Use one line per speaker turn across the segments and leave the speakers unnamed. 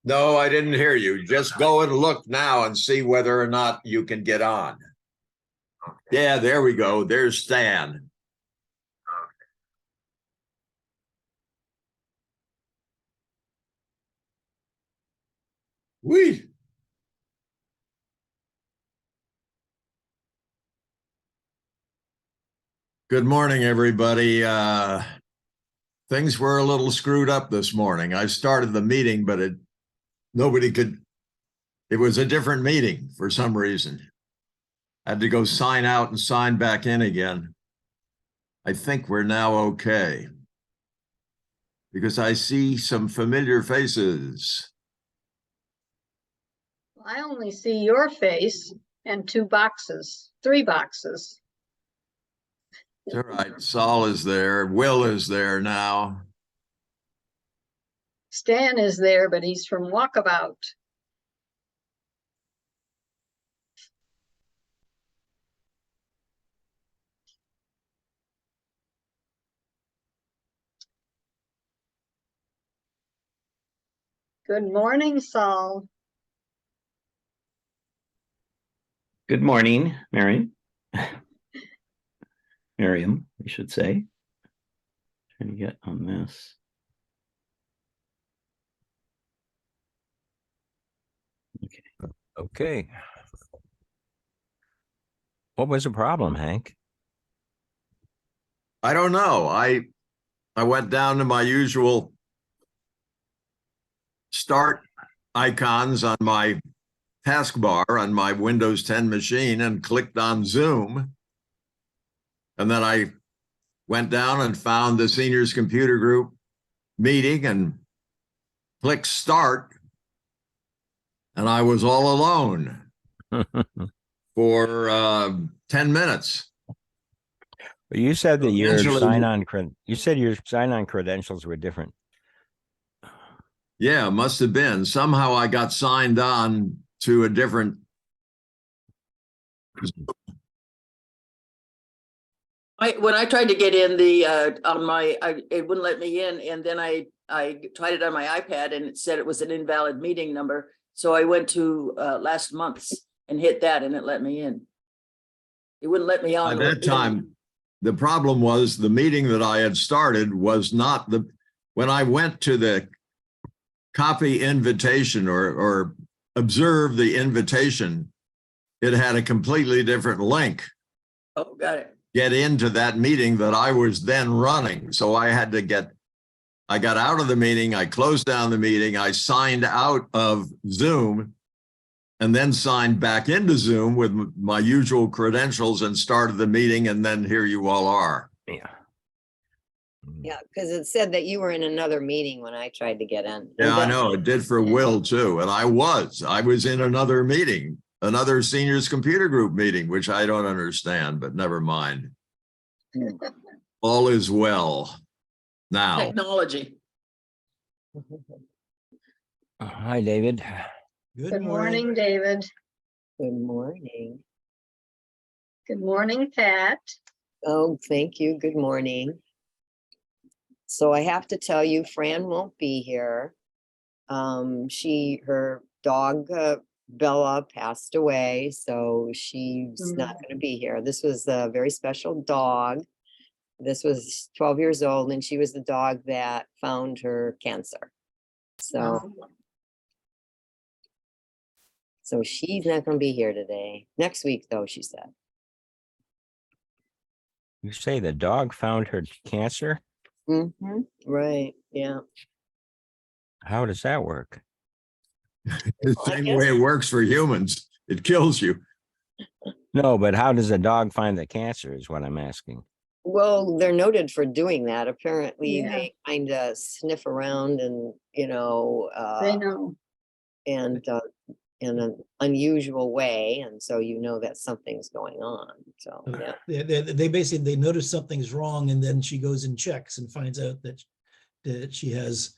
No, I didn't hear you. Just go and look now and see whether or not you can get on. Yeah, there we go. There's Stan. Whee! Good morning, everybody. Things were a little screwed up this morning. I started the meeting, but it was a different meeting for some reason. I had to go sign out and sign back in again. I think we're now okay, because I see some familiar faces.
I only see your face and three boxes.
It's all right. Saul is there. Will is there now.
Stan is there, but he's from Walkabout. Good morning, Saul.
Good morning, Miriam. Miriam, we should say. Trying to get on this. Okay.
Okay. What was the problem, Hank?
I don't know. I went down to my usual start icons on my taskbar on my Windows 10 machine and clicked on Zoom. And then I went down and found the seniors computer group meeting and clicked start. And I was all alone for 10 minutes.
You said that your
Eventually-
sign-on credentials were different.
Yeah, must have been. Somehow I got signed on to a different.
When I tried to get in it wouldn't let me in, and then I tried it on my iPad and it said it was an invalid meeting number. So I went to last month's and hit that, and it let me in. It wouldn't let me on.
At that time, the problem was the meeting that I had started was not when I went to the copy invitation or observe the invitation, it had a completely different link.
Oh, got it.
Get into that meeting that I was then running. So I got out of the meeting, I closed down the meeting, I signed out of Zoom, and then signed back into Zoom with my usual credentials and started the meeting, and then here you all are.
Yeah.
Yeah, because it said that you were in another meeting when I tried to get in.
Yeah, I know, it did for Will too, and I was in another meeting, another seniors computer group meeting, which I don't understand, but never mind. All is well now.
Technology.
Hi, David.
Good morning, David.
Good morning.
Good morning, Pat.
Oh, thank you. Good morning. So I have to tell you, Fran won't be here. Her dog, Bella, passed away, so she's not going to be here. This was a very special dog. This was 12 years old, and she was the dog that found her cancer. So she's not going to be here today. Next week, though, she said.
You say the dog found her cancer?
Right. Yeah.
How does that work?
The same way it works for humans. It kills you.
No, but how does a dog find the cancer is what I'm asking.
Well, they're noted for doing that. Apparently,
Yeah.
they kind of sniff around and,
They know.
and in an unusual way, and so you know that something's going on. So yeah.
They basically notice something's wrong, and then she goes and checks and finds out that she has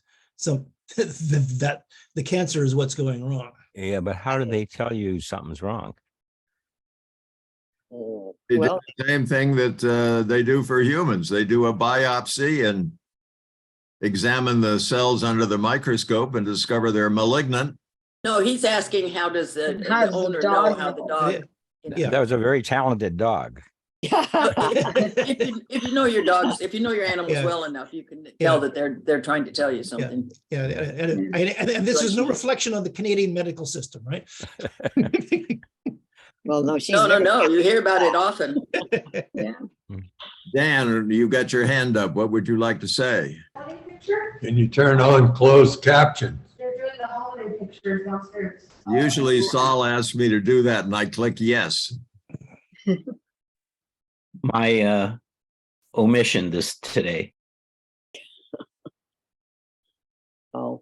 that the cancer is what's going wrong.
Yeah, but how do they tell you something's wrong?
They
Well,
do the same thing that they do for humans. They do a biopsy, and examine the cells under the microscope and discover they're malignant.
No, he's asking how does
How
the
does the
owner know
dog
how the
know?
dog?
Yeah.
That was a very talented dog.
If you know your dogs, if you know your animals
Yeah.
well enough, you can
Yeah.
tell that they're trying to tell you something.
Yeah, and this is no reflection on the Canadian medical system, right?
Well, no, she's.
No,
very-
you hear about it often.
Yeah.
Dan, you got your hand up. What would you like to say?
Can you turn on closed caption?
They're doing the holiday pictures downstairs.
Usually Saul asks me to do that and I click yes.
My omission today.
Oh.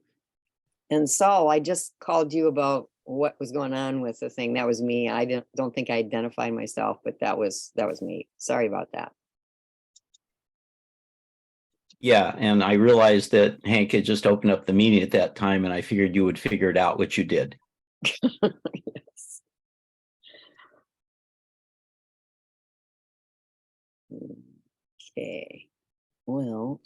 And Saul, I just called you about what was going on with the thing. That was me. I don't think I identified myself, but that was me. Sorry about that.
Yeah, and I realized that Hank had just opened up the meeting at that time, and I figured you would figure it out, which you did.
Yes. Okay, well.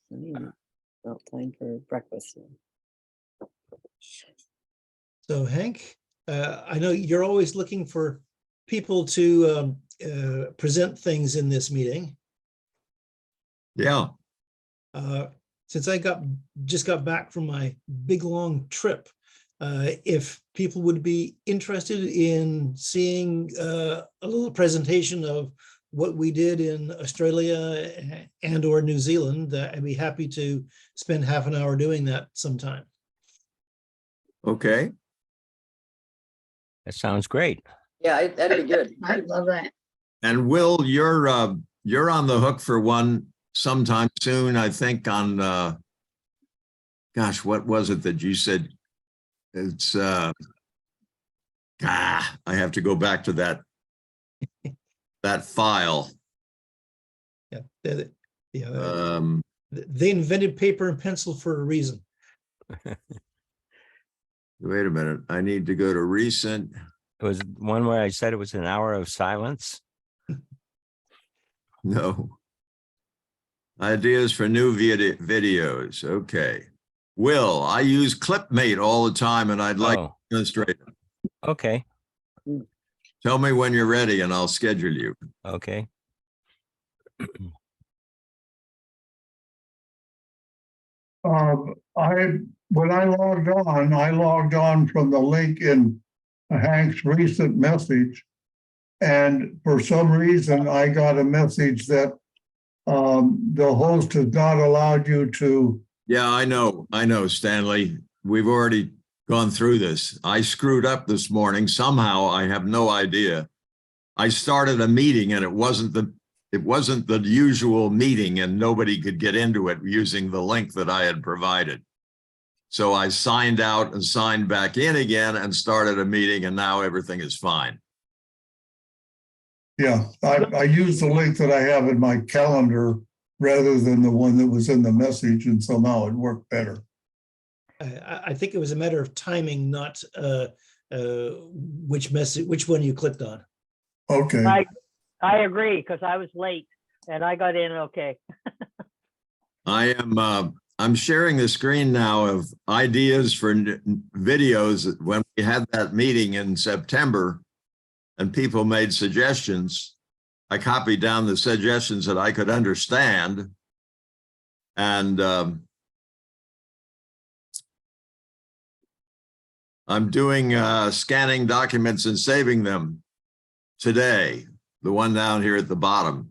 Well, time for breakfast. now.
So Hank, I know you're always looking for people to present things in this meeting.
Yeah.
Since I just got back from my big long trip, if people would be interested in seeing a little presentation of what we did in Australia and or New Zealand, I'd be happy to spend half an hour doing that sometime.
Okay.
That sounds great.
Yeah, that'd be good.
I love that.
And Will, you're on the hook for one sometime soon, I think on, gosh, what was it that you said? It's, I have to go back to that file.
Yeah, yeah.
Um,
They invented paper and pencil for a reason.
wait a minute. I need to go to recent.
It was one where I said it was an hour of silence.
No. Ideas for new videos. Okay. Will, I use Clipmate all the time and I'd like to
Oh,
demonstrate it.
okay,
Tell me when you're ready and I'll schedule you.
okay.
When I logged on from the link in Hank's recent message. And for some reason, I got a message that the host has not allowed you to.
Yeah, I know, Stanley. We've already gone through this. I screwed up this morning. Somehow, I have no idea. I started a meeting and it wasn't the usual meeting and nobody could get into it using the link that I had provided. So I signed out and signed back in again and started a meeting and now everything is fine.
Yeah, I used the link that I have in my calendar rather than the one that was in the message, and somehow it worked better.
I think it was a matter of timing, not which one you clicked on.
Okay.
I agree, because I was late and I got in okay.
I'm sharing the screen now of ideas for videos. When we had that meeting in September and people made suggestions, I copied down the suggestions that I could understand. And I'm doing scanning documents and saving them today, the one down here at the bottom.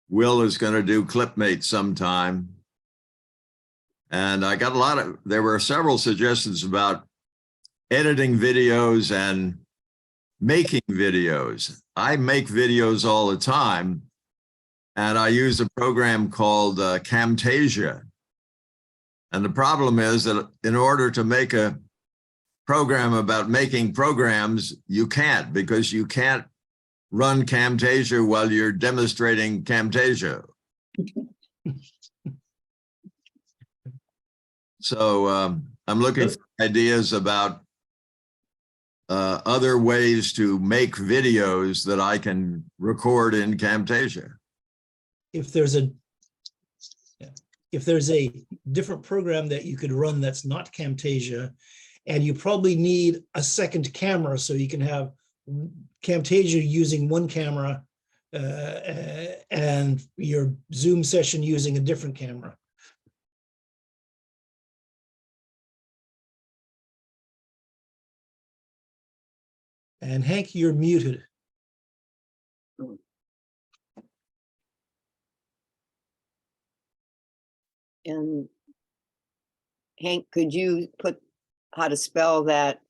Will is going to do Clipmate sometime. And I got there were several suggestions about editing videos and making videos. I make videos all the time, and I use a program called Camtasia. And the problem is that in order to make a program about making programs, you can't, because you can't run Camtasia while you're demonstrating Camtasia. So I'm looking for ideas about other ways to make videos that I can record in Camtasia.
if there's a if there's a different program that you could run that's not Camtasia, and you probably need a second camera so you can have Camtasia using one camera and your Zoom session using a different camera. And Hank, you're muted.
And Hank, could you put how to spell that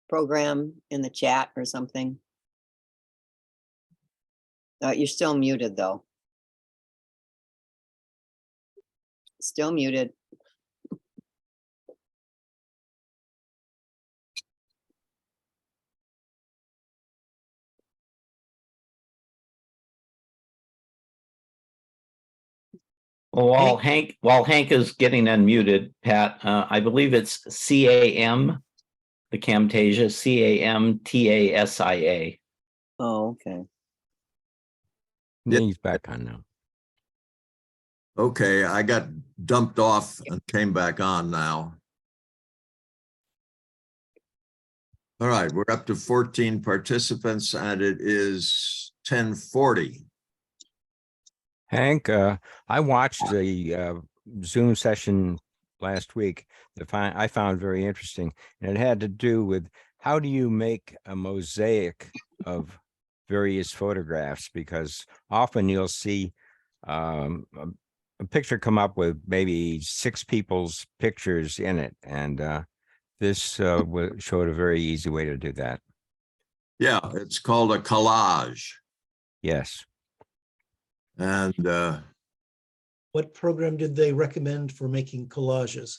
program in the chat or something? You're still muted though. Still muted.
Well, while Hank is getting unmuted, Pat, I believe it's CAM, the Camtasia, CAMTASIA.
Oh, okay.
He's back on now.
Okay, I got dumped off and came back on now. All right, we're up to 14 participants and it is 10:40.
Hank, I watched the Zoom session last week that I found very interesting, and it had to do with how do you make a mosaic of various photographs, because often you'll see a picture come up with maybe 6 people's pictures in it, and this showed a very easy way to do that.
Yeah, it's called a collage.
Yes.
And
What program did they recommend for making collages?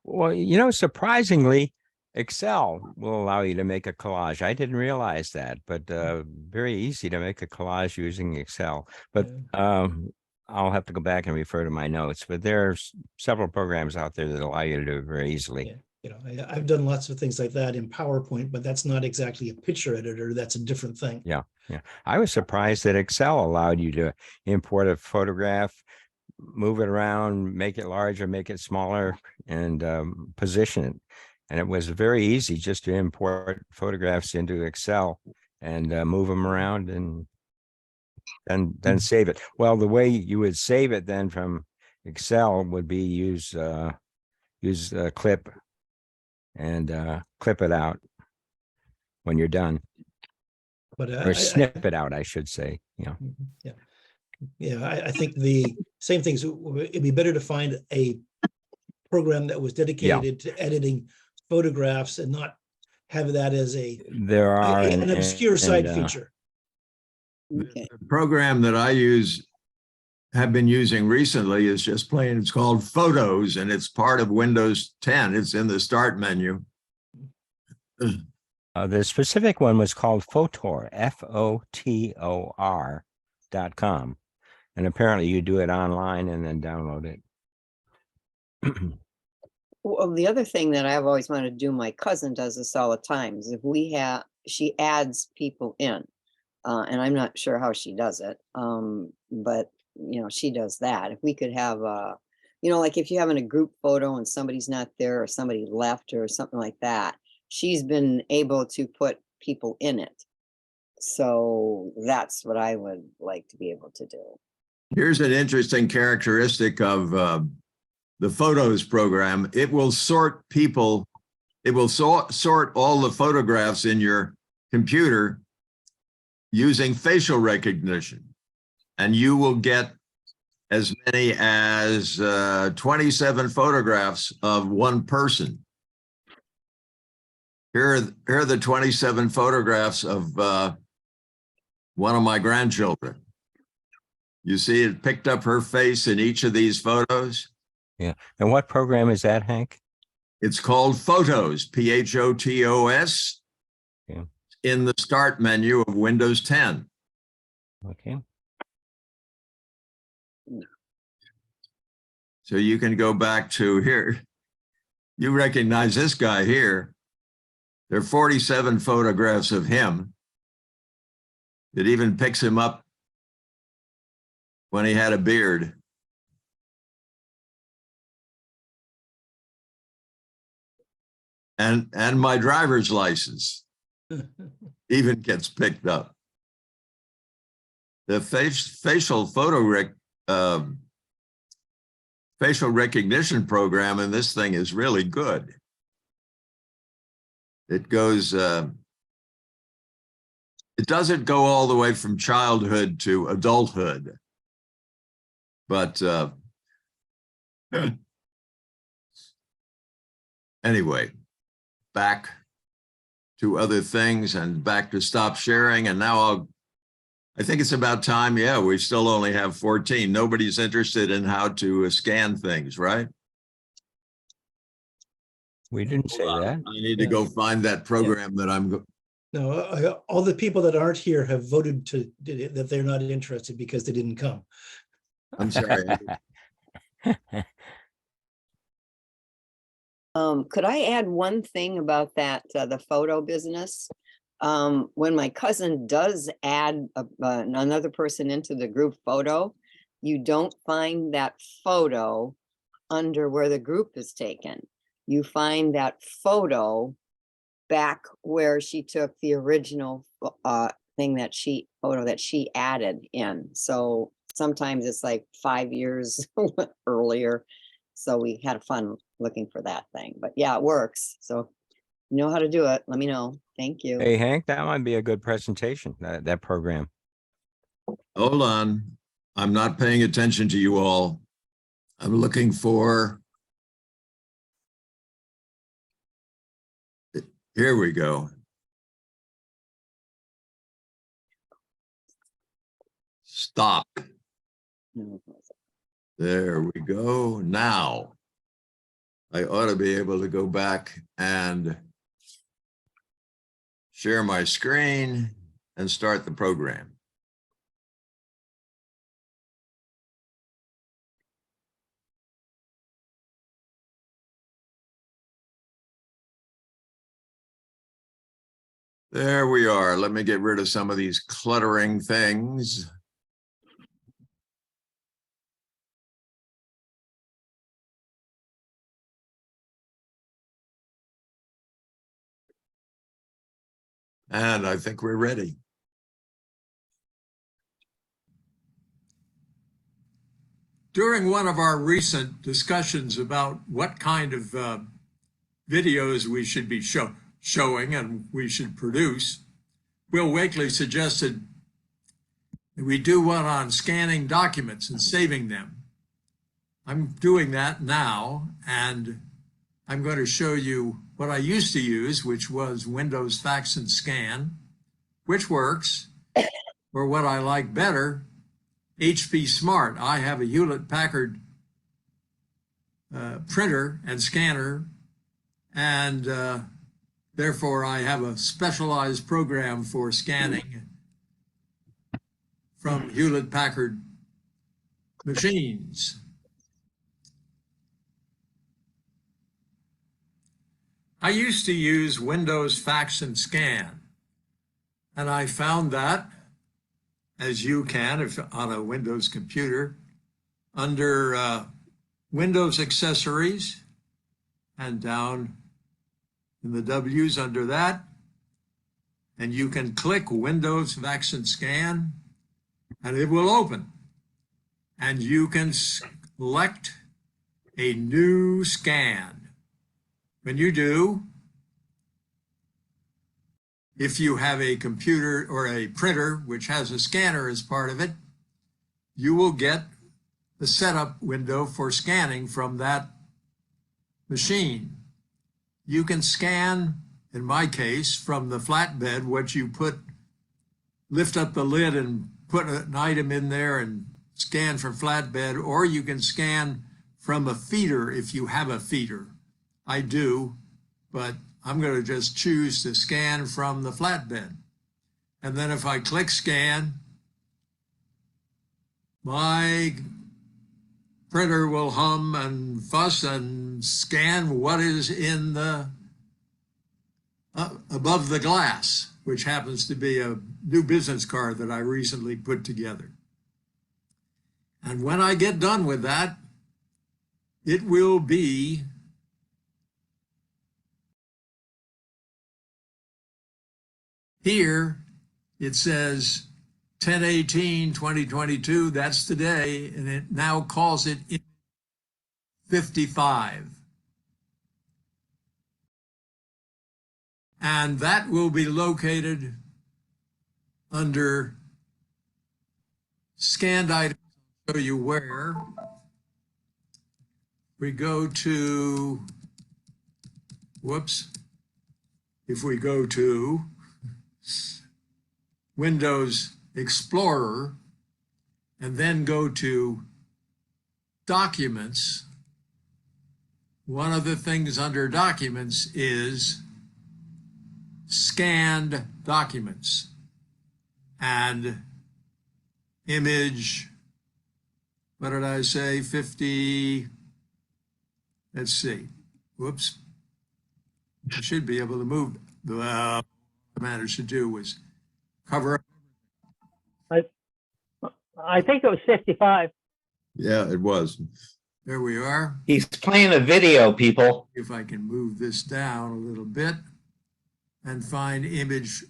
Well, you know, surprisingly, Excel will allow you to make a collage. I didn't realize that, but very easy to make a collage using Excel. But I'll have to go back and refer to my notes. But there's several programs out there that allow you to do it very easily.
Yeah. You know, I've done lots of things like that in PowerPoint, but that's not exactly a picture editor. That's a different thing.
Yeah. I was surprised that Excel allowed you to import a photograph, move it around, make it larger, make it smaller, and position it. And it was very easy just to import photographs into Excel and move them around and then save it. Well, the way you would save it then from Excel would be use clip and clip it out when you're done,
But
or snip it out, I should say.
I think the same things. It'd be better to find a program that was dedicated to editing photographs and not have that as an obscure side feature.
Okay.
the program that I have been using recently is just plain, it's called Photos, and it's part of Windows 10. It's in the start menu.
The specific one was called Photor, FOTOR.com. And apparently you do it online and then download it.
Well, the other thing that I've always wanted to do, my cousin does this all the time, is if she adds people in, and I'm not sure how she does it, but she does that. If we could have like if you're having a group photo and somebody's not there or somebody left or something like that, she's been able to put people in it. So that's what I would like to be able to do.
Here's an interesting characteristic of the Photos program. It will sort people. It will sort all the photographs in your computer using facial recognition. And you will get as many as 27 photographs of one person. Here are the 27 photographs of one of my grandchildren. You see it picked up her face in each of these photos.
Yeah. And what program is that, Hank?
It's called Photos, PHOTOS, in the start menu of Windows 10.
Okay.
So you can go back to here. You recognize this guy here. There are 47 photographs of him. It even picks him up when he had a beard. And my driver's license even gets picked up. The facial recognition program in this thing is really good. It goes, it doesn't go all the way from childhood to adulthood, but anyway, back to other things and back to stop sharing. And now I think it's about time. Yeah, we still only have 14. Nobody's interested in how to scan things, right?
We didn't say that.
I need to go find that program that I'm.
No, all the people that aren't here have voted that they're not interested because they didn't come.
I'm sorry.
Could I add one thing about that, the photo business? When my cousin does add another person into the group photo, you don't find that photo under where the group is taken. You find that photo back where she took the original photo that she added in. So sometimes it's like 5 years earlier. So we had fun looking for that thing, but yeah, it works. So you know how to do it. Let me know. Thank you.
Hey, Hank, that might be a good presentation, that program.
Hold on. I'm not paying attention to you all. I'm looking for. Here we go. Stop. There we go. Now, I ought to be able to go back and share my screen and start the program. There we are. Let me get rid of some of these cluttering things. And I think we're ready. During one of our recent discussions about what kind of videos we should be showing and we should produce, Will Wakely suggested that we do one on scanning documents and saving them. I'm doing that now, and I'm going to show you what I used to use, which was Windows Fax and Scan, which works, or what I like better, HP Smart. I have a Hewlett-Packard printer and scanner, and therefore I have a specialized program for scanning from Hewlett-Packard machines. I used to use Windows Fax and Scan, and I found that, as you can if on a Windows computer, under Windows Accessories, and down in the W's under that, and you can click Windows Fax and Scan, and it will open, and you can select a new scan. When you do, if you have a computer or a printer which has a scanner as part of it, you will get the setup window for scanning from that machine. You can scan, in my case, from the flatbed, what you lift up the lid and put an item in there and scan from flatbed, or you can scan from a feeder if you have a feeder. I do, but I'm going to just choose to scan from the flatbed. And then if I click scan, my printer will hum and fuss and scan what is in the above the glass, which happens to be a new business card that I recently put together. And when I get done with that, it will be here. It says 10/18/2022. That's today, and it now calls it 55. And that will be located under scanned items. I'll show you where. We go to, whoops, if we go to Windows Explorer and then go to Documents, one of the things under Documents is Scanned Documents and image, what did I say, 50, let's see, whoops. I should be able to move. The matter should do was cover up.
I think it was 55.
Yeah, it was. There we are.
He's playing a video, people.
If I can move this down a little bit and find image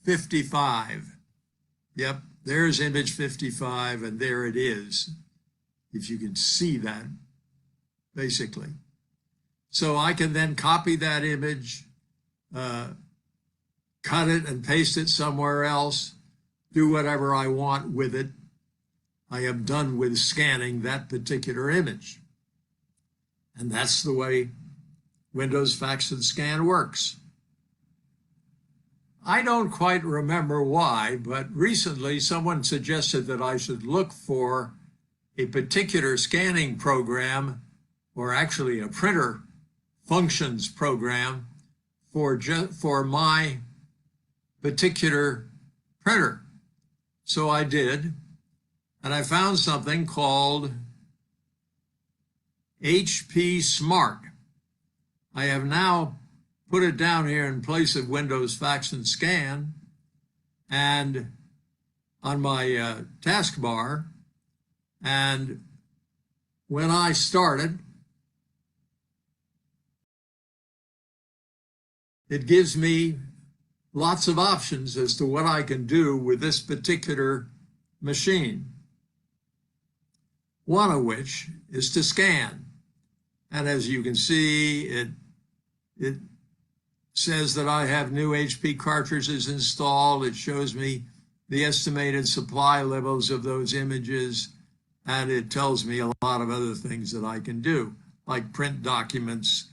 55. Yep, there's image 55, and there it is, if you can see that, basically. So I can then copy that image, cut it and paste it somewhere else, do whatever I want with it. I am done with scanning that particular image. And that's the way Windows Fax and Scan works. I don't quite remember why, but recently someone suggested that I should look for a particular scanning program, or actually a printer functions program for my particular printer. So I did, and I found something called HP Smart. I have now put it down here in place of Windows Fax and Scan, and on my taskbar. And when I started, it gives me lots of options as to what I can do with this particular machine. One of which is to scan. And as you can see, it says that I have new HP cartridges installed. It shows me the estimated supply levels of those images, and it tells me a lot of other things that I can do, like print documents,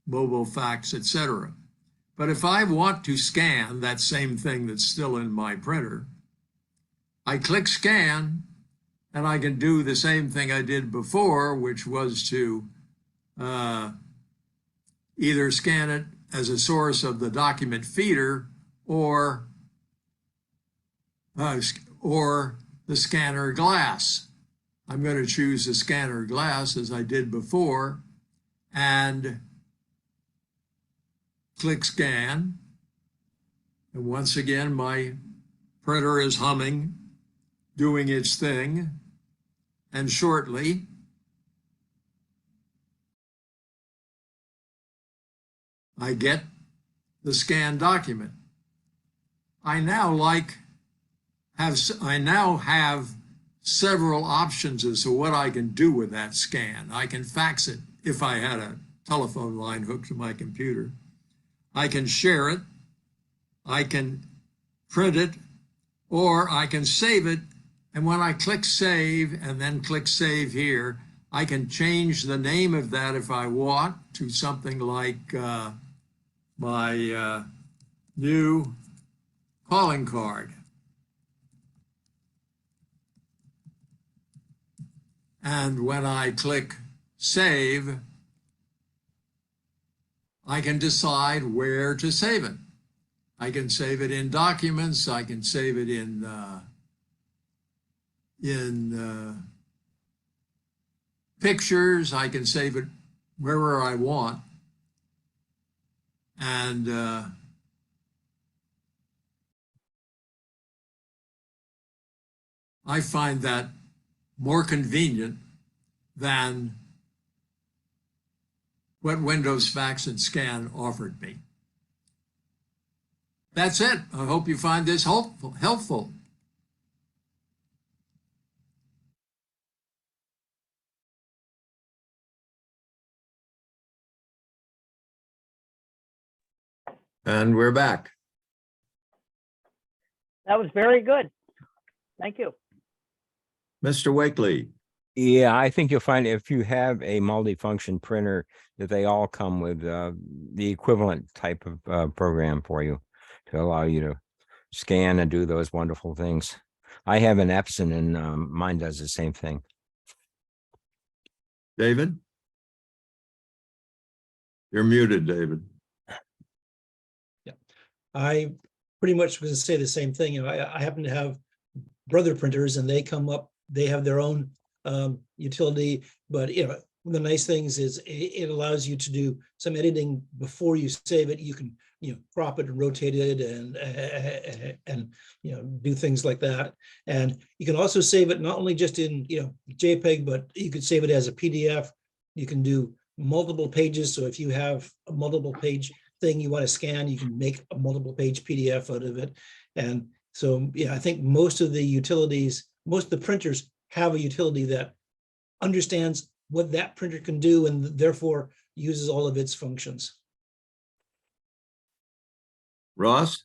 mobile fax, etc. But if I want to scan that same thing that's still in my printer, I click Scan, and I can do the same thing I did before, which was to either scan it as a source of the document feeder or the scanner glass. I'm going to choose the scanner glass as I did before and click Scan. And once again, my printer is humming, doing its thing. And shortly, I get the scanned document. I now have several options as to what I can do with that scan. I can fax it if I had a telephone line hooked to my computer. I can share it, I can print it, or I can save it. And when I click Save and then click Save here, I can change the name of that if I want to something like my new calling card. And when I click Save, I can decide where to save it. I can save it in Documents. I can save it in Pictures. I can save it wherever I want. And I find that
more convenient than what Windows Fax and Scan offered me. That's it. I hope you find this helpful.
And we're back.
That was very good. Thank you.
Mr. Wakely.
Yeah, I think you'll find if you have a multifunction printer that they all come with the equivalent type of program for you to allow you to scan and do those wonderful things. I have an Epson and mine does the same thing.
David? You're muted, David.
I pretty much was going to say the same thing. You know, I happen to have brother printers and they come up, they have their own utility, but you know, one of the nice things is it allows you to do some editing before you save it. You can, you know, crop it and rotate it and you know, do things like that. And you can also save it not only just in, you know, JPEG, but you could save it as a PDF. You can do multiple pages. So if you have a multiple page thing you want to scan, you can make a multiple page PDF out of it. And so, yeah, I think most of the utilities, most of the printers have a utility that understands what that printer can do and therefore uses all of its functions.
Ross?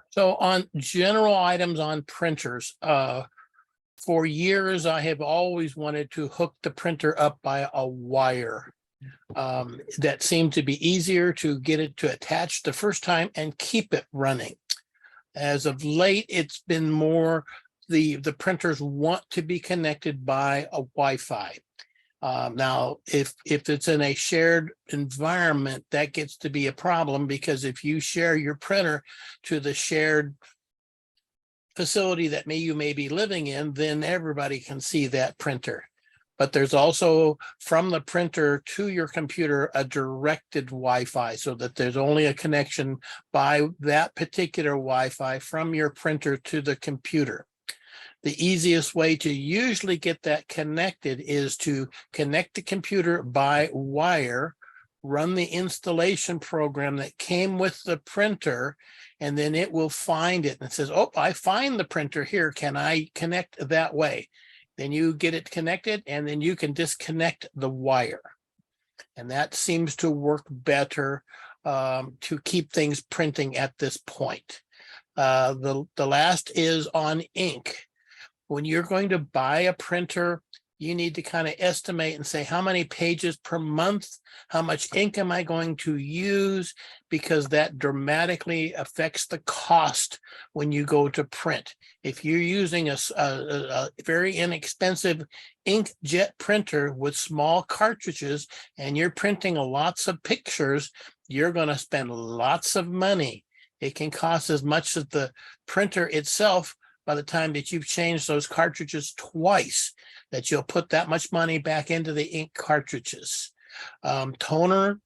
So on general items on printers, for years, I have always wanted to hook the printer up by a wire. That seemed to be easier to get it to attach the first time and keep it running. As of late, it's been more the printers want to be connected by a Wi-Fi. Now, if it's in a shared environment, that gets to be a problem, because if you share your printer to the shared facility that you may be living in, then everybody can see that printer. But there's also from the printer to your computer a directed Wi-Fi, so that there's only a connection by that particular Wi-Fi from your printer to the computer. The easiest way to usually get that connected is to connect the computer by wire, run the installation program that came with the printer, and then it will find it and it says, oh, I find the printer here. Can I connect that way? Then you get it connected and then you can disconnect the wire. And that seems to work better to keep things printing at this point. The last is on ink. When you're going to buy a printer, you need to kind of estimate and say, how many pages per month, how much ink am I going to use? Because that dramatically affects the cost when you go to print. If you're using a very inexpensive inkjet printer with small cartridges and you're printing lots of pictures, you're going to spend lots of money. It can cost as much as the printer itself by the time that you've changed those cartridges twice, that you'll put that much money back into the ink cartridges. Toner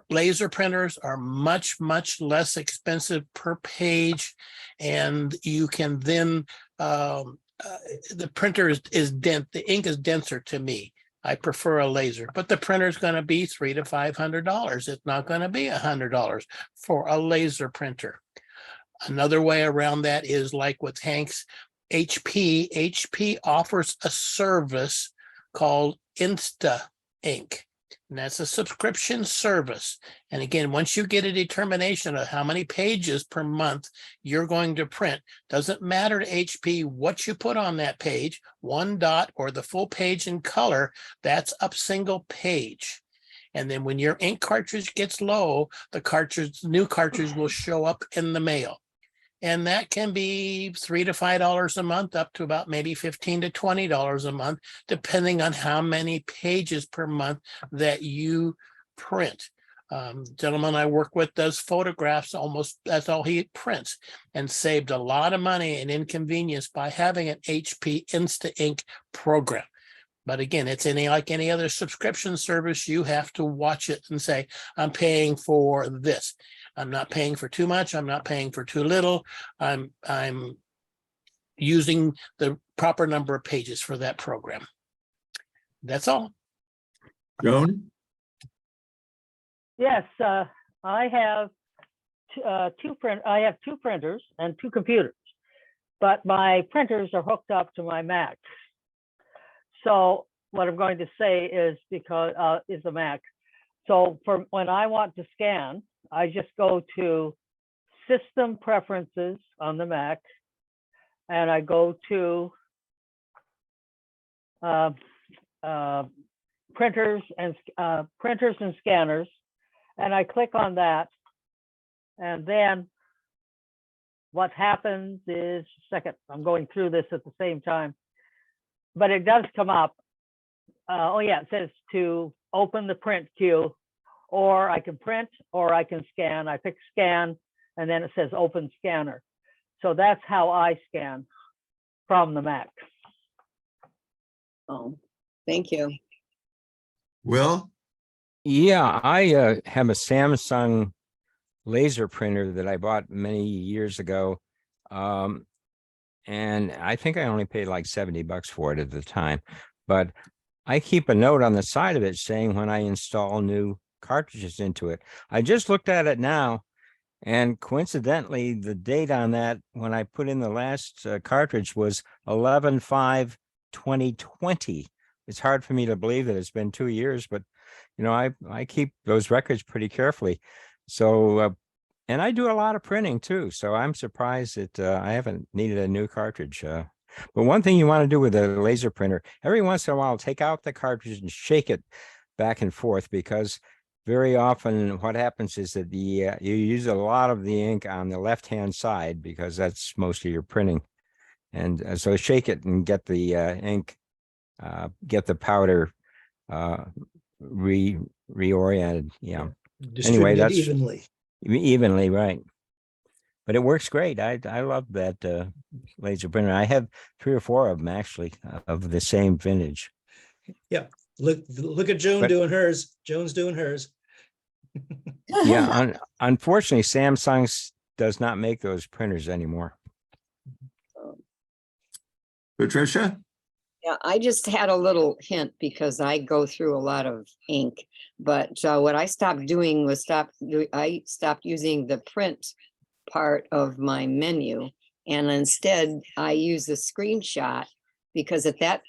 laser printers are much, much less expensive per page, and you can then, the printer is dense, the ink is denser to me. I prefer a laser, but the printer is going to be $300 to $500. It's not going to be $100 for a laser printer. Another way around that is like with Hank's HP. HP offers a service called Insta Ink, and that's a subscription service. And again, once you get a determination of how many pages per month you're going to print, doesn't matter to HP what you put on that page, one dot or the full page in color, that's a single page. And then when your ink cartridge gets low, the new cartridge will show up in the mail. And that can be $3 to $5 a month, up to about maybe $15 to $20 a month, depending on how many pages per month that you print. Gentleman I work with does photographs, almost that's all he prints, and saved a lot of money and inconvenience by having an HP Insta Ink program. But again, it's like any other subscription service. You have to watch it and say, I'm paying for this. I'm not paying for too much. I'm not paying for too little. I'm using the proper number of pages for that program. That's all.
Joan?
Yes, I have two printers and two computers, but my printers are hooked up to my Mac. So what I'm going to say is is the Mac. So for when I want to scan, I just go to System Preferences on the Mac, and I go to printers and scanners, and I click on that, and then what happens is, second, I'm going through this at the same time, but it does come up. Oh yeah, it says to open the print queue, or I can print or I can scan. I pick scan, and then it says open scanner. So that's how I scan from the Mac.
Oh, thank you.
Will?
Yeah, I have a Samsung laser printer that I bought many years ago. And I think I only paid like $70 for it at the time. But I keep a note on the side of it saying when I install new cartridges into it. I just looked at it now, and coincidentally, the date on that when I put in the last cartridge was 11/5/2020. It's hard for me to believe that it's been 2 years, but you know, I keep those records pretty carefully. So, and I do a lot of printing too. So I'm surprised that I haven't needed a new cartridge. But one thing you want to do with a laser printer, every once in a while, take out the cartridge and shake it back and forth, because very often what happens is that you use a lot of the ink on the left-hand side because that's most of your printing. And so shake it and get the ink, get the powder reoriented. Yeah. Anyway,
Distribute
that's
evenly.
right. But it works great. I love that laser printer. I have 3 or 4 of them actually of the same vintage.
Yeah, look at Joan doing hers. Joan's doing hers.
Yeah, unfortunately, Samsung does not make those printers anymore.
Patricia?
Yeah, I just had a little hint because I go through a lot of ink. But what I stopped doing was I stopped using the print part of my menu, and instead I use a screenshot, because at that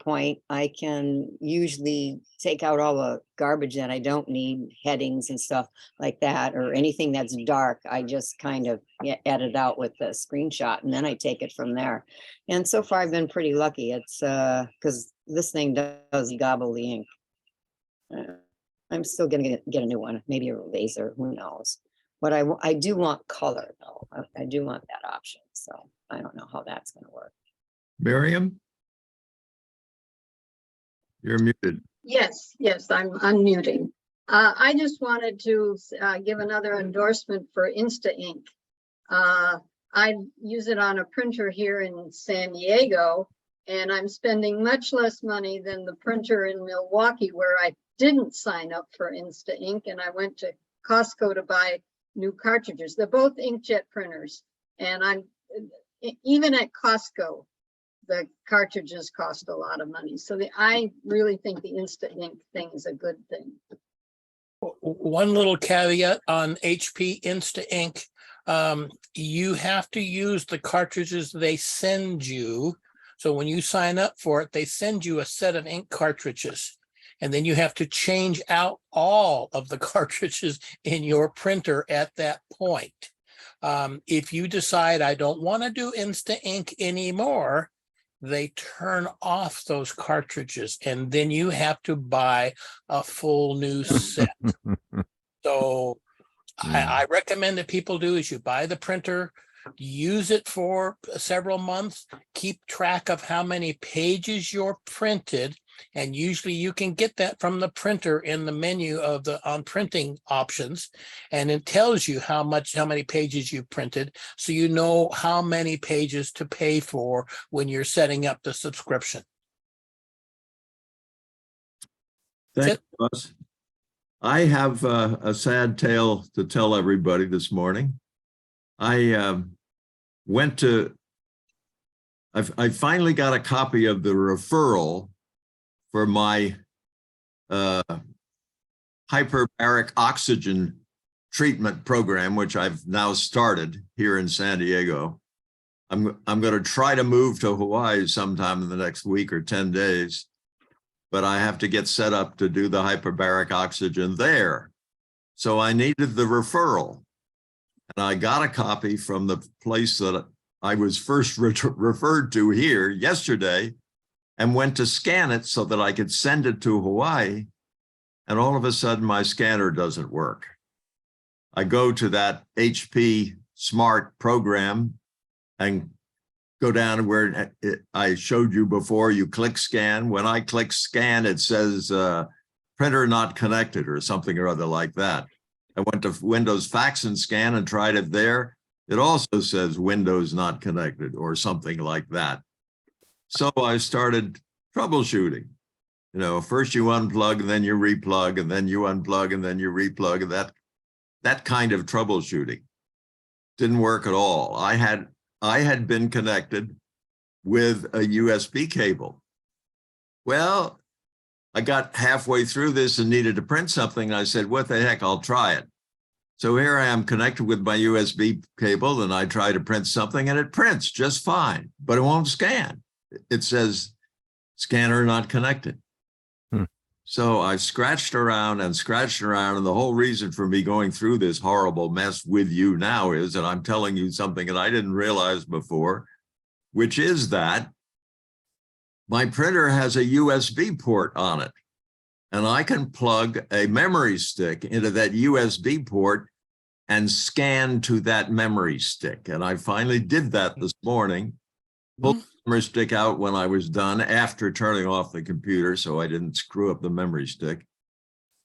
point I can usually take out all the garbage that I don't need, headings and stuff like that, or anything that's dark. I just kind of edit out with the screenshot, and then I take it from there. And so far I've been pretty lucky. It's because this thing does gobble the ink. I'm still gonna get a new one, maybe a laser, who knows. But I do want color though. I do want that option. So I don't know how that's gonna work.
Miriam? You're muted.
Yes, I'm unmuting. I just wanted to give another endorsement for Insta Ink. I use it on a printer here in San Diego, and I'm spending much less money than the printer in Milwaukee, where I didn't sign up for Insta Ink, and I went to Costco to buy new cartridges. They're both inkjet printers, and even at Costco, the cartridges cost a lot of money. So I really think the Insta Ink thing is a good thing.
One little caveat on HP Insta Ink, you have to use the cartridges they send you. So when you sign up for it, they send you a set of ink cartridges, and then you have to change out all of the cartridges in your printer at that point. If you decide I don't want to do Insta Ink anymore, they turn off those cartridges, and then you have to buy a full new set. So I recommend that people do is you buy the printer, use it for several months, keep track of how many pages you're printed, and usually you can get that from the printer in the menu of the on printing options, and it tells you how many pages you printed, so you know how many pages to pay for when you're setting up the subscription.
Thank you, Buzz. I have a sad tale to tell everybody this morning. I finally got a copy of the referral for my hyperbaric oxygen treatment program, which I've now started here in San Diego. I'm going to try to move to Hawaii sometime in the next week or 10 days, but I have to get set up to do the hyperbaric oxygen there. So I needed the referral. And I got a copy from the place that I was first referred to here yesterday and went to scan it so that I could send it to Hawaii. And all of a sudden, my scanner doesn't work. I go to that HP Smart program and go down to where I showed you before. You click scan. When I click scan, it says printer not connected or something or other like that. I went to Windows Fax and Scan and tried it there. It also says Windows not connected or something like that. So I started troubleshooting. You know, first you unplug and then you replug and then you unplug and then you replug, and that kind of troubleshooting didn't work at all. I had been connected with a USB cable. Well, I got halfway through this and needed to print something. I said, what the heck, I'll try it. So here I am connected with my USB cable and I try to print something and it prints just fine, but it won't scan. It says scanner not connected. So I scratched around and the whole reason for me going through this horrible mess with you now is that I'm telling you something that I didn't realize before, which is that my printer has a USB port on it, and I can plug a memory stick into that USB port and scan to that memory stick. And I finally did that this morning. Pulled the memory stick out when I was done after turning off the computer so I didn't screw up the memory stick.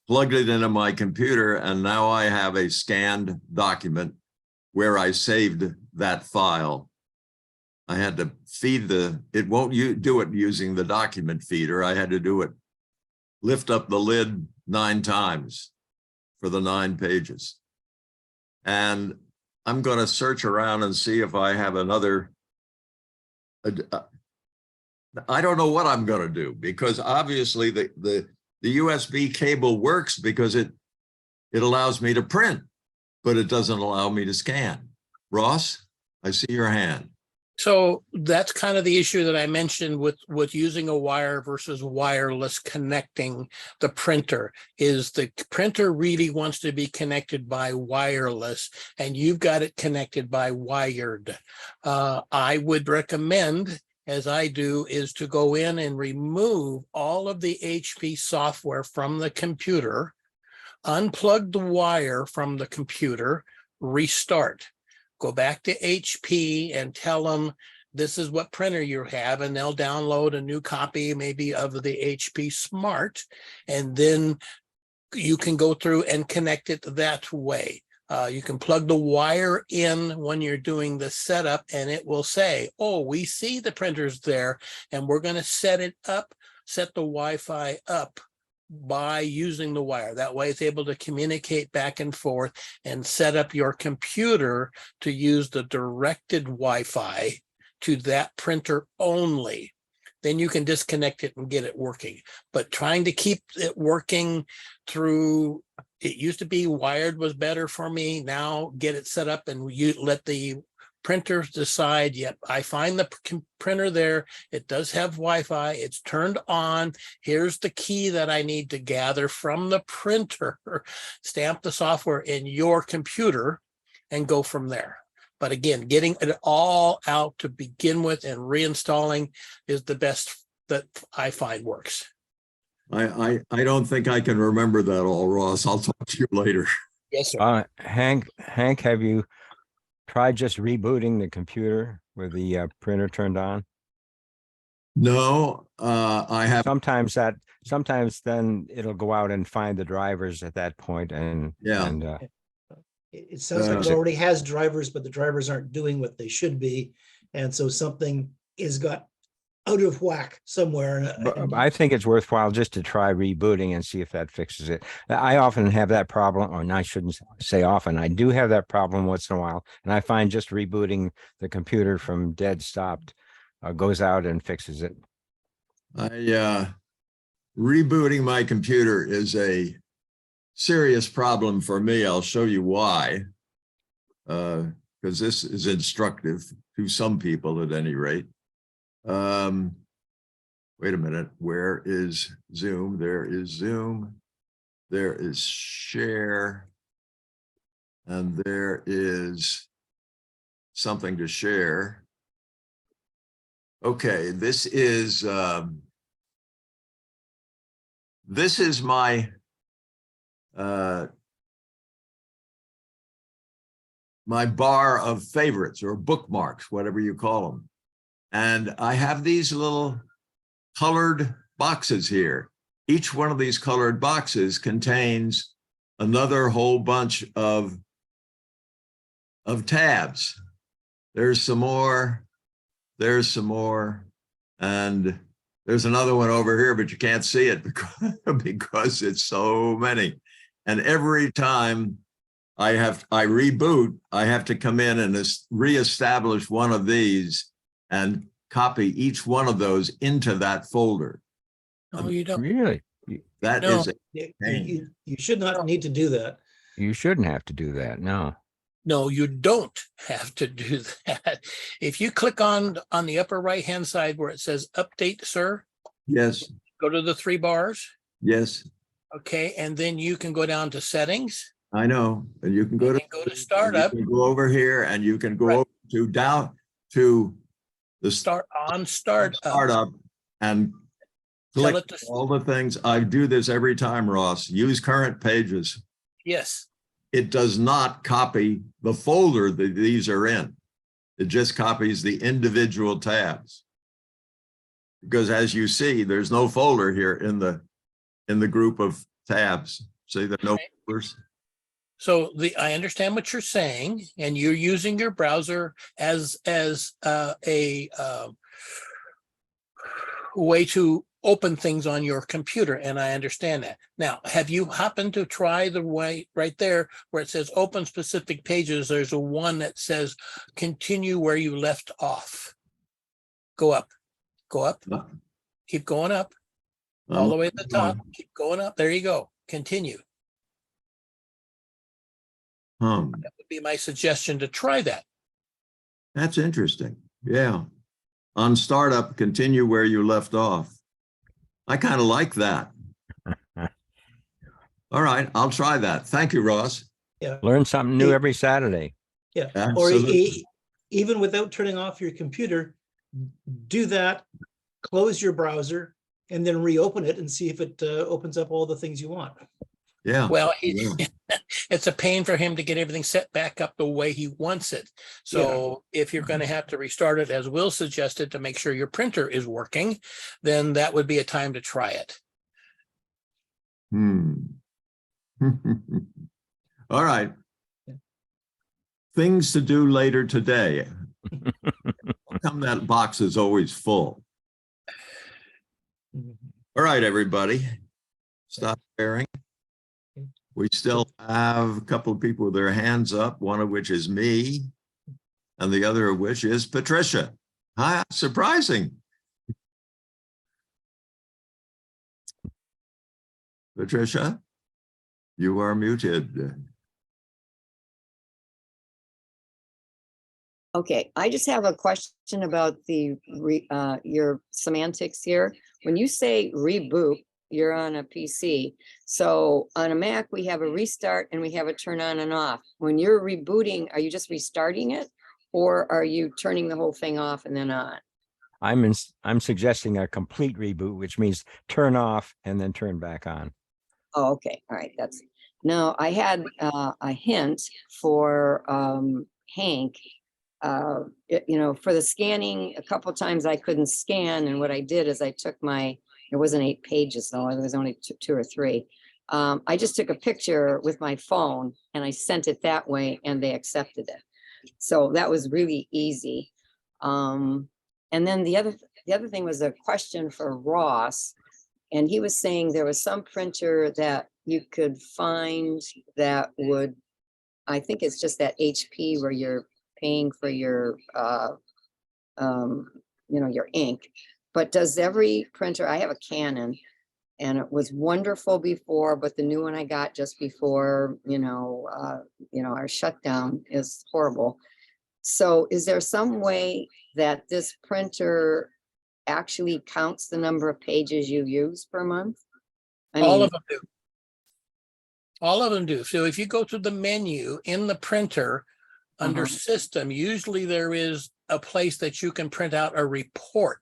Plugged it into my computer, and now I have a scanned document where I saved that file. I had to feed it won't do it using the document feeder. I had to do it, lift up the lid 9 times for the 9 pages. And I'm going to search around and see if I have another. I don't know what I'm going to do, because obviously the USB cable works because it allows me to print, but it doesn't allow me to scan. Ross, I see your hand.
So that's kind of the issue that I mentioned with using a wire versus wireless connecting the printer. Is the printer really wants to be connected by wireless, and you've got it connected by wired. I would recommend, as I do, is to go in and remove all of the HP software from the computer, unplug the wire from the computer, restart. Go back to HP and tell them this is what printer you have, and they'll download a new copy maybe of the HP Smart, and then you can go through and connect it that way. You can plug the wire in when you're doing the setup, and it will say, oh, we see the printer's there, and we're going to set the Wi-Fi up by using the wire. That way it's able to communicate back and forth and set up your computer to use the directed Wi-Fi to that printer only. Then you can disconnect it and get it working. But trying to keep it working through, it used to be wired was better for me. Now get it set up and you let the printers decide, yep, I find the printer there. It does have Wi-Fi. It's turned on. Here's the key that I need to gather from the printer, stamp the software in your computer, and go from there. But again, getting it all out to begin with and reinstalling is the best that I find works.
I don't think I can remember that all, Ross. I'll talk to you later.
Yes, sir.
Hank, have you tried just rebooting the computer with the printer turned on?
No, I have.
Sometimes then it'll go out and find the drivers at that point, and
yeah.
And
It sounds like it already has drivers, but the drivers aren't doing what they should be. And so something is got out of whack somewhere.
But I think it's worthwhile just to try rebooting and see if that fixes it. I often have that problem, or I shouldn't say often. I do have that problem once in a while, and I find just rebooting the computer from dead stopped goes out and fixes it.
Rebooting my computer is a serious problem for me. I'll show you why. Because this is instructive to some people at any rate. Wait a minute, where is Zoom? There is Zoom. There is share. And there is something to share. Okay, this is my my bar of favorites or bookmarks, whatever you call them. And I have these little colored boxes here. Each one of these colored boxes contains another whole bunch of tabs. There's some more, and there's another one over here, but you can't see it because it's so many. And every time I reboot, I have to come in and reestablish one of these and copy each one of those into that folder.
No, you don't.
Really?
That
No.
is a pain.
You should not need to do that.
You shouldn't have to do that. No.
No, you don't have to do that. If you click on the upper right-hand side where it says update, sir,
Yes,
go to the 3 bars.
yes,
Okay, and then you can go down to settings.
I know. And you can go
and
to
then go to startup.
You can go over here and you can go
Right.
over to down to the startup and
Tell
click
it to-
all the things. I do this every time, Ross. Use current pages.
Yes.
It does not copy the folder that these are in. It just copies the individual tabs. Because as you see, there's no folder here in the group of tabs. See, there are no folders.
So I understand what you're saying, and you're using your browser as a way to open things on your computer, and I understand that. Now, have you happened to try the way right there where it says open specific pages? There's a one that says continue where you left off. Go up, keep going up, all the way at the top, keep going up. There you go. Continue. That would be my suggestion to try that.
That's interesting. Yeah. On startup, continue where you left off. I kind of like that. All right, I'll try that. Thank you, Ross.
Yeah.
Learn something new every Saturday.
Yeah.
Absolutely.
Or even without turning off your computer, do that, close your browser, and then reopen it and see if it opens up all the things you want.
Yeah.
Well,
Yeah.
it's a pain for him to get everything set back up the way he wants it. So if you're going to have to restart it, as Will suggested, to make sure your printer is working, then that would be a time to try it.
All right. Things to do later today. How come that box is always full? All right, everybody. Stop sharing. We still have a couple of people with their hands up, one of which is me, and the other of which is Patricia. Hi, surprising. Patricia, you are muted.
Okay, I just have a question about your semantics here. When you say reboot, you're on a PC. So on a Mac, we have a restart and we have a turn on and off. When you're rebooting, are you just restarting it? Or are you turning the whole thing off and then on?
I'm suggesting a complete reboot, which means turn off and then turn back on.
Oh, okay, all right, now I had a hint for Hank. For the scanning, a couple times I couldn't scan, and what I did is I took it wasn't 8 pages though, it was only 2 or 3. I just took a picture with my phone and I sent it that way and they accepted it. So that was really easy. And then the the other thing was a question for Ross. And he was saying there was some printer that you could find that would, I think it's just that HP where you're paying for your, your ink. But does every printer, I have a Canon, and it was wonderful before, but the new one I got just before, our shutdown is horrible. So is there some way that this printer actually counts the number of pages you use per month?
All of them do. All of them do. So if you go to the menu in the printer, under system, usually there is a place that you can print out a report.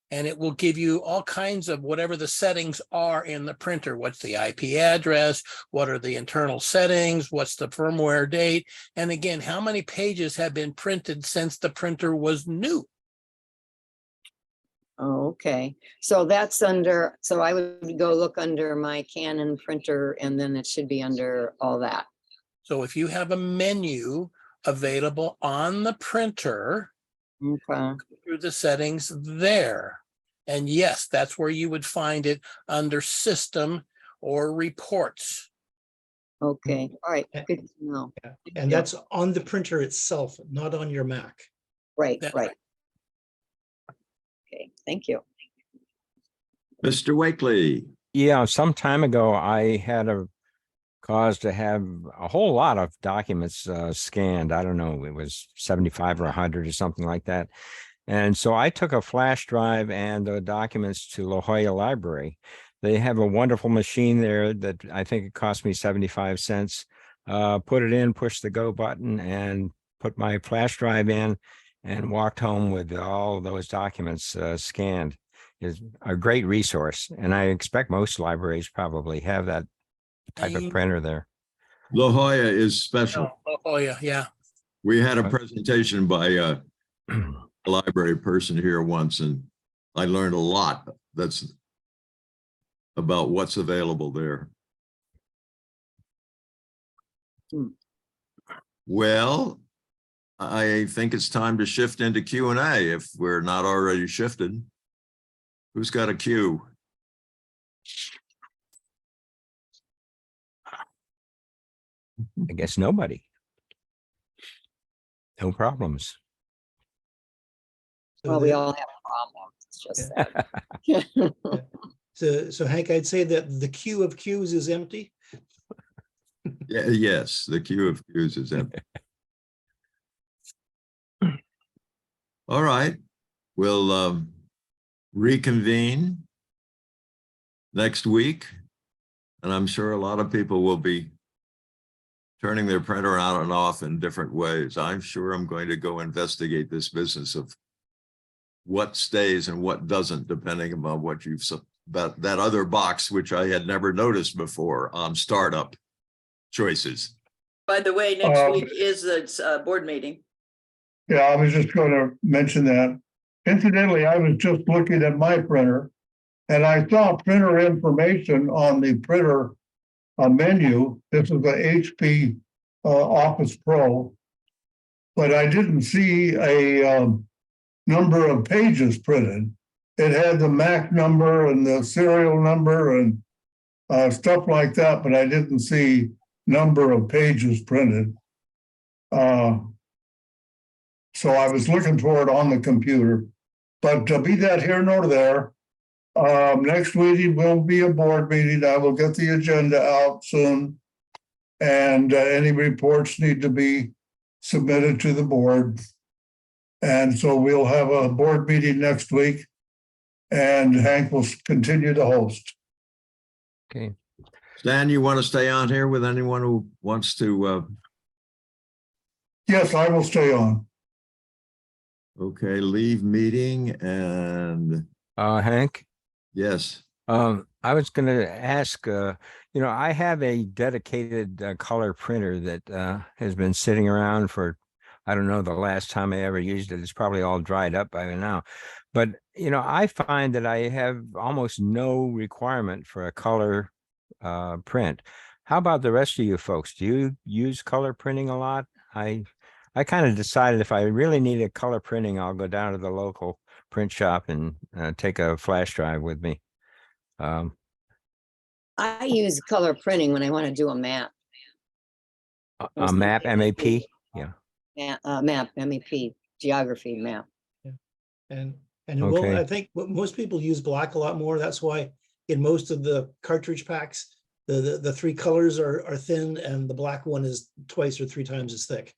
And it will give you all kinds of whatever the settings are in the printer. What's the IP address? What are the internal settings? What's the firmware date? And again, how many pages have been printed since the printer was new?
Oh, okay. So that's under, so I would go look under my Canon printer and then it should be under all that.
So if you have a menu available on the printer,
Okay.
through the settings there. And yes, that's where you would find it under system or reports.
Okay. All right. Good to know.
And that's on the printer itself, not on your Mac.
Right,
That's
right. Okay, thank you.
Mr. Wakely.
Yeah, some time ago, I had a cause to have a whole lot of documents scanned. I don't know, it was 75 or 100 or something like that. And so I took a flash drive and the documents to La Jolla Library. They have a wonderful machine there that I think it cost me 75 cents. Put it in, push the go button, and put my flash drive in and walked home with all those documents scanned. Is a great resource. And I expect most libraries probably have that type of printer there.
La Jolla is special.
Oh, yeah.
We had a presentation by a library person here once, and I learned a lot that's about what's available there. Well, I think it's time to shift into Q&A if we're not already shifted. Who's got a Q?
I guess nobody. No problems.
So
Well, we
the-
all have problems. It's just that.
So Hank, I'd say that the queue of queues is empty.
Yeah, yes, the queue of queues is empty. All right, we'll reconvene next week, and I'm sure a lot of people will be turning their printer on and off in different ways. I'm sure I'm going to go investigate this business of what stays and what doesn't, depending upon what you've about that other box, which I had never noticed before on startup choices.
By the way, next week is the board meeting.
Yeah, I was just going to mention that. Incidentally, I was just looking at my printer and I saw printer information on the printer menu. This is the HP Office Pro, but I didn't see a number of pages printed. It had the MAC number and the serial number and stuff like that, but I didn't see number of pages printed. So I was looking for it on the computer, but be that here nor there, next meeting will be a board meeting. I will get the agenda out soon. And any reports need to be submitted to the board. And so we'll have a board meeting next week and Hank will continue to host.
Okay.
Stan, you want to stay on here with anyone who wants to?
Yes, I will stay on.
Okay, leave meeting and
Hank,
yes.
I was going to ask, I have a dedicated color printer that has been sitting around for, I don't know, the last time I ever used it. It's probably all dried up by now. But, I find that I have almost no requirement for a color print. How about the rest of you folks? Do you use color printing a lot? I kind of decided if I really need a color printing, I'll go down to the local print shop and take a flash drive with me.
I use color printing when I want to do a map.
A map, MAP. Yeah.
Map, MEP, geography map.
And well,
Okay.
I think most people use black a lot more. That's why in most of the cartridge packs, the three colors are thin and the black one is twice or three times as thick.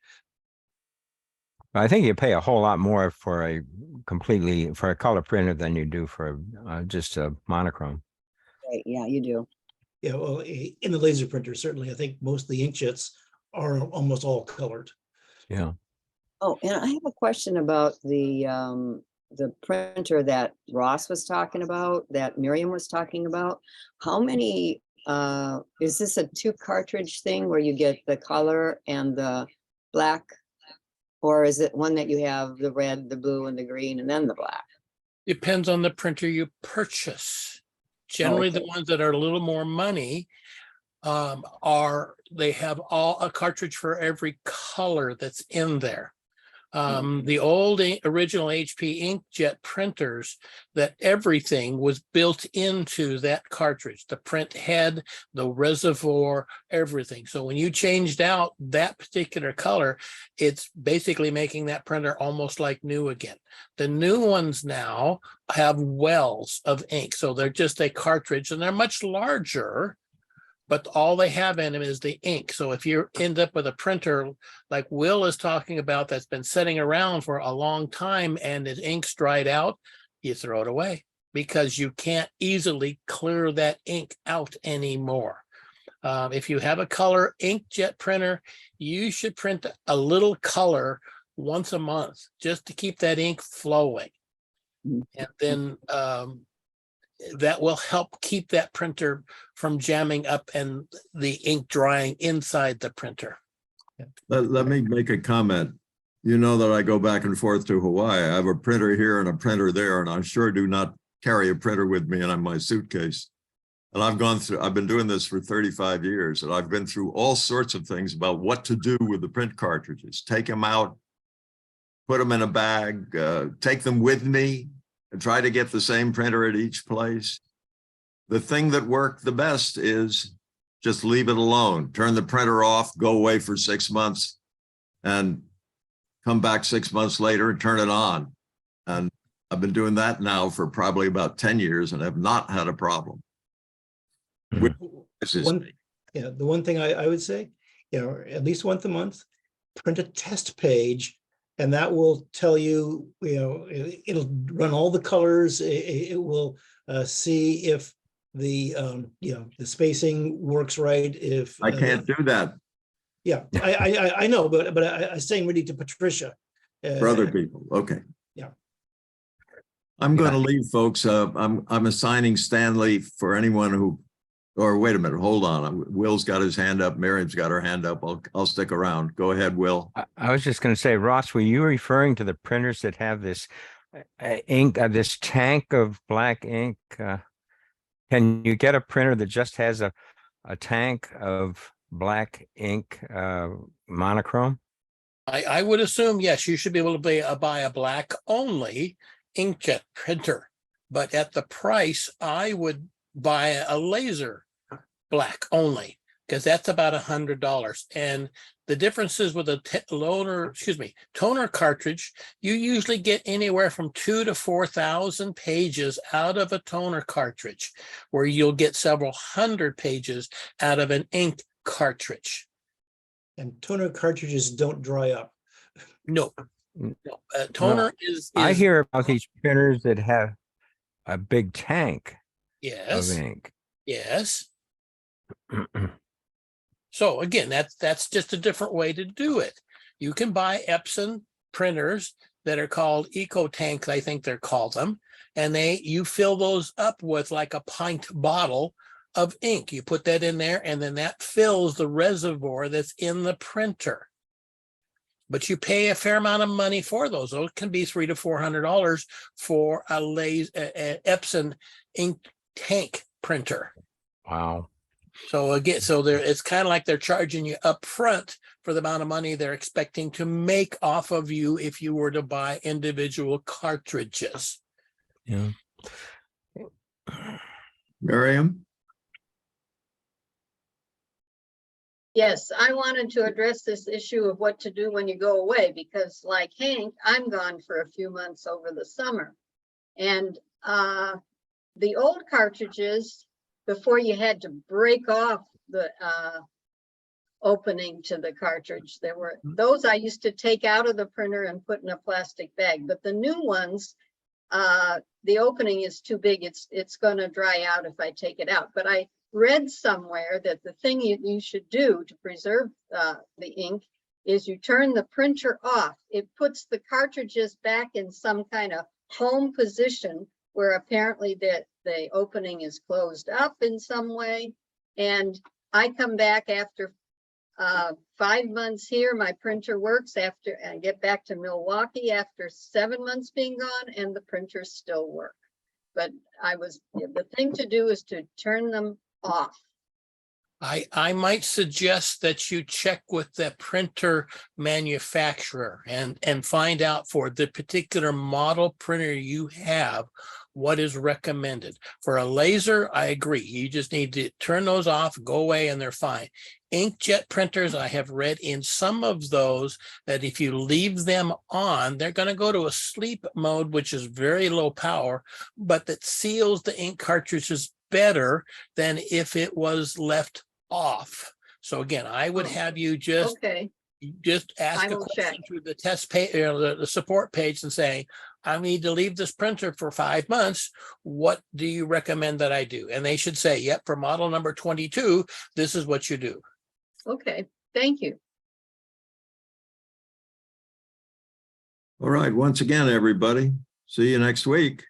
I think you pay a whole lot more for a color printer than you do for just a monochrome.
Right, yeah, you do.
Yeah, well, in the laser printer, certainly, I think most of the inkjets are almost all colored.
Yeah.
Oh, and I have a question about the printer that Ross was talking about, that Miriam was talking about. How many, is this a 2 cartridge thing where you get the color and the black? Or is it one that you have the red, the blue, and the green, and then the black?
Depends on the printer you purchase. Generally, the
okay.
ones that are a little more money they have a cartridge for every color that's in there. The old original HP inkjet printers, that everything was built into that cartridge, the print head, the reservoir, everything. So when you changed out that particular color, it's basically making that printer almost like new again. The new ones now have wells of ink. So they're just a cartridge and they're much larger, but all they have in them is the ink. So if you end up with a printer like Will is talking about that's been sitting around for a long time and the ink's dried out, you throw it away because you can't easily clear that ink out anymore. If you have a color inkjet printer, you should print a little color once a month just to keep that ink flowing. And then that will help keep that printer from jamming up and the ink drying inside the printer.
Let me make a comment. You know that I go back and forth to Hawaii. I have a printer here and a printer there, and I sure do not carry a printer with me in my suitcase. And I've been doing this for 35 years, and I've been through all sorts of things about what to do with the print cartridges. Take them out, put them in a bag, take them with me, and try to get the same printer at each place. The thing that worked the best is just leave it alone. Turn the printer off, go away for 6 months, and come back 6 months later and turn it on. And I've been doing that now for probably about 10 years and have not had a problem.
The one thing I would say, at least once a month, print a test page, and that will tell you, it'll run all the colors. It will see if the spacing works right. If
I can't do that.
Yeah, I know, but I'm saying really to Patricia.
For other people, okay.
Yeah.
I'm going to leave, folks. I'm assigning Stanley for anyone who, or wait a minute, hold on. Will's got his hand up. Miriam's got her hand up. I'll stick around. Go ahead, Will.
I was just going to say, Ross, were you referring to the printers that have this ink, this tank of black ink? Can you get a printer that just has a tank of black ink monochrome?
I would assume, yes, you should be able to buy a black only inkjet printer, but at the price, I would buy a laser black only, because that's about $100. And the differences with a toner cartridge, you usually get anywhere from 2,000 to 4,000 pages out of a toner cartridge, where you'll get several hundred pages out of an ink cartridge.
And toner cartridges don't dry up.
No. Toner is.
I hear about these printers that have a big tank of ink.
Yes. So again, that's just a different way to do it. You can buy Epson printers that are called eco tanks, I think they're called them, and you fill those up with like a pint bottle of ink. You put that in there, and then that fills the reservoir that's in the printer. But you pay a fair amount of money for those. Those can be $300 to $400 for a Epson ink tank printer.
Wow.
So again, it's kind of like they're charging you up front for the amount of money they're expecting to make off of you if you were to buy individual cartridges.
Yeah.
Miriam?
Yes, I wanted to address this issue of what to do when you go away, because like Hank, I'm gone for a few months over the summer. And the old cartridges, before you had to break off the opening to the cartridge, there were those I used to take out of the printer and put in a plastic bag. But the new ones, the opening is too big. It's going to dry out if I take it out. But I read somewhere that the thing you should do to preserve the ink is you turn the printer off. It puts the cartridges back in some kind of home position where apparently the opening is closed up in some way. And I come back after 5 months here, my printer works. After I get back to Milwaukee after 7 months being gone, and the printers still work. But the thing to do is to turn them off.
I might suggest that you check with the printer manufacturer and find out for the particular model printer you have what is recommended. For a laser, I agree. You just need to turn those off, go away, and they're fine. Inkjet printers, I have read in some of those that if you leave them on, they're going to go to a sleep mode, which is very low power, but that seals the ink cartridges better than if it was left off. So again, I would have you just ask
I
a
will
question
check.
through the test page, the support page, and say, I need to leave this printer for 5 months. What do you recommend that I do? And they should say, yep, for model number 22, this is what you do.
Okay, thank you.
All right. Once again, everybody, see you next week.